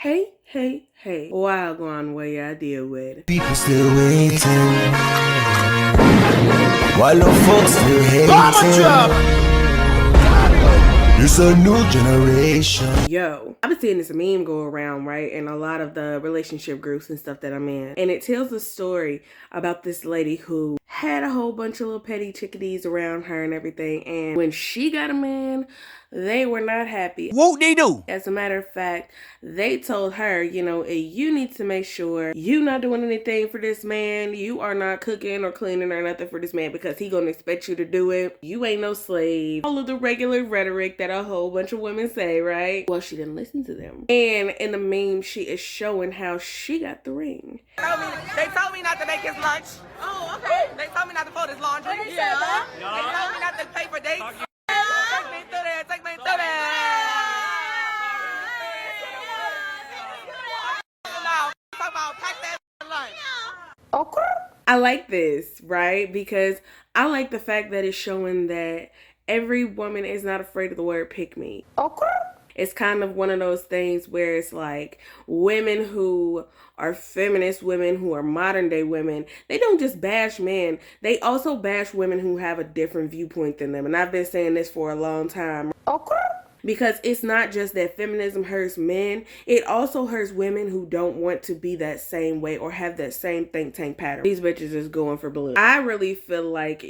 Hey. Wagwan, what y'all deal with? People still waiting, while the folks still hating. It's a new generation. Yo, I've been seeing this meme go around, right? In a lot of the relationship groups and stuff that I'm in. And it tells a story about this lady who had a whole bunch of little petty chickadees around her and everything. And when she got a man, they were not happy. What they do? As a matter of fact, they told her, you need to make sure you not doing anything for this man. You are not cooking or cleaning or nothing for this man because he gonna expect you to do it. You ain't no slave. All of the regular rhetoric that a whole bunch of women say, right? Well, she didn't listen to them. And in the meme, she is showing how she got the ring. They told me not to make his lunch. Oh, okay. They told me not to fold his laundry. Yeah. They told me not to pay for dates. Take me through there. Take me through there. Now, talk about pack that lunch. Okay. I like this, right? Because I like the fact that it's showing that every woman is not afraid of the word pick me. Okay. It's kind of one of those things where it's like women who are feminist women, who are modern day women, they don't just bash men. They also bash women who have a different viewpoint than them. And I've been saying this for a long time. Okay. Because it's not just that feminism hurts men, it also hurts women who don't want to be that same way or have that same think tank pattern. These bitches is going for blue. I really feel like,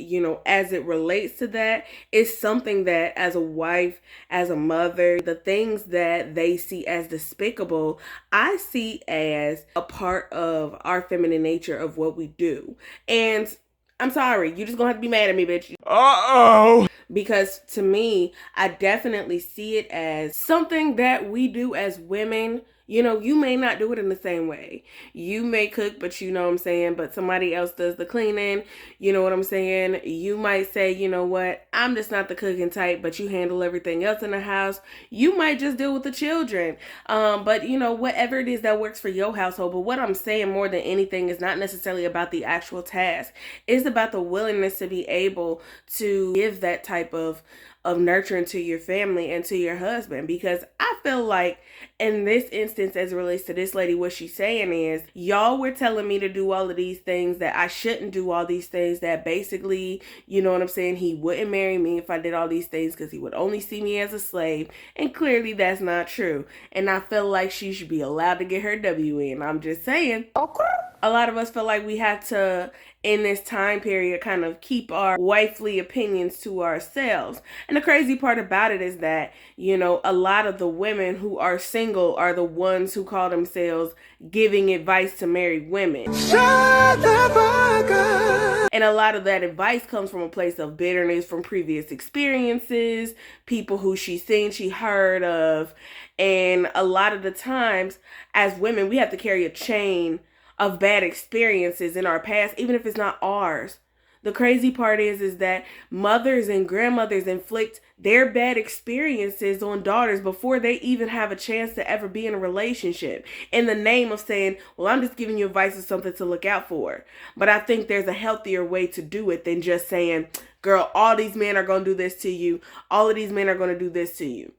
as it relates to that, it's something that as a wife, as a mother, the things that they see as despicable, I see as a part of our feminine nature of what we do. And I'm sorry, you just gonna have to be mad at me, bitch. Uh-oh. Because to me, I definitely see it as something that we do as women. You may not do it in the same way. You may cook, but you know what I'm saying, but somebody else does the cleaning. You know what I'm saying? You might say, you know what, I'm just not the cooking type, but you handle everything else in the house. You might just deal with the children. But whatever it is that works for your household. But what I'm saying more than anything is not necessarily about the actual task. It's about the willingness to be able to give that type of nurturing to your family and to your husband. Because I feel like in this instance, as it relates to this lady, what she's saying is, y'all were telling me to do all of these things, that I shouldn't do all these things, that basically, you know what I'm saying, he wouldn't marry me if I did all these things because he would only see me as a slave. And clearly that's not true. And I feel like she should be allowed to get her W in. I'm just saying. Okay. A lot of us feel like we have to, in this time period, kind of keep our wifely opinions to ourselves. And the crazy part about it is that, a lot of the women who are single are the ones who call themselves giving advice to married women. Shut the fuck up. And a lot of that advice comes from a place of bitterness from previous experiences, people who she's seen, she heard of. And a lot of the times, as women, we have to carry a chain of bad experiences in our past, even if it's not ours. The crazy part is that mothers and grandmothers inflict their bad experiences on daughters before they even have a chance to ever be in a relationship, in the name of saying, well, I'm just giving you advice or something to look out for. But I think there's a healthier way to do it than just saying, girl, all these men are going to do this to you. All of these men are going to do this to you.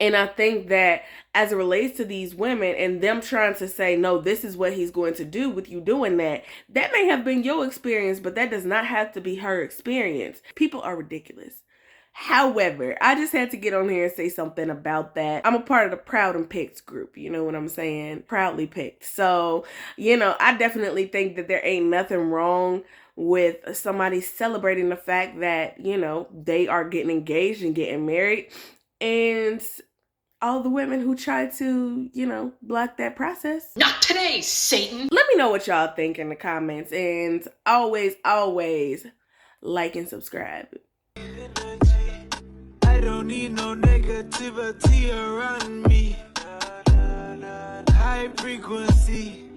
And I think that as it relates to these women and them trying to say, no, this is what he's going to do with you doing that, that may have been your experience, but that does not have to be her experience. People are ridiculous. However, I just had to get on here and say something about that. I'm a part of the Proud and Picked group. You know what I'm saying? Proudly picked. So, I definitely think that there ain't nothing wrong with somebody celebrating the fact that, they are getting engaged and getting married. And all the women who try to, block that process. Not today, Satan. Let me know what y'all think in the comments. And always like and subscribe. I don't need no negativity around me. High frequency.